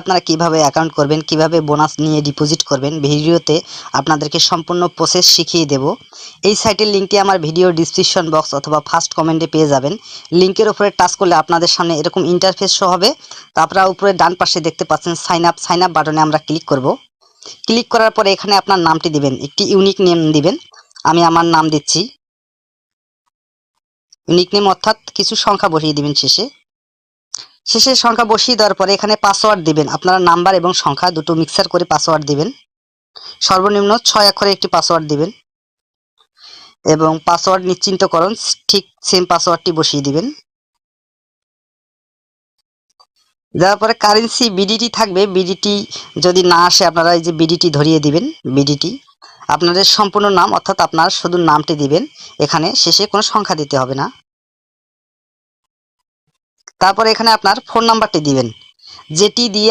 আপনারা কিভাবে অ্যাকাউন্ট করবেন, কিভাবে বোনাস নিয়ে ডিপোজিট করবেন, ভিডিওতে আপনাদেরকে সম্পূর্ণ প্রসেস শিখিয়ে দেব। এই সাইটের লিঙ্কটি আমার ভিডিও ডিসক্রিপশন বক্স অথবা ফার্স্ট কমেন্টে পেয়ে যাবেন। লিঙ্কের উপরে টাচ করলে আপনাদের সামনে এরকম ইন্টারফেস শো হবে। তো আপনারা উপরে ডান পাশে দেখতে পাচ্ছেন সাইন আপ বাটনে আমরা ক্লিক করব। ক্লিক করার পরে এখানে আপনার নামটি দিবেন, একটি ইউনিক নেম দিবেন। আমি আমার নাম দিচ্ছি। ইউনিক নেম অর্থাৎ কিছু সংখ্যা বসিয়ে দিবেন শেষে সংখ্যা বসিয়ে দেওয়ার পরে এখানে পাসওয়ার্ড দিবেন। আপনারা নাম্বার এবং সংখ্যা দুটো মিক্সার করে পাসওয়ার্ড দিবেন। সর্বনিম্ন 6 অক্ষরের একটি পাসওয়ার্ড দিবেন এবং পাসওয়ার্ড নিশ্চিন্তকরণ ঠিক সেম পাসওয়ার্ডটি বসিয়ে দিবেন। দেওয়ার পরে কারেন্সি বিডিটি থাকবে, বিডিটি যদি না আসে আপনারা এই যে বিডিটি ধরিয়ে দিবেন। বিডিটি আপনাদের সম্পূর্ণ নাম অর্থাৎ আপনার শুধু নামটি দিবেন, এখানে শেষে কোনো সংখ্যা দিতে হবে না। তারপরে এখানে আপনার ফোন নাম্বারটি দিবেন, যেটি দিয়ে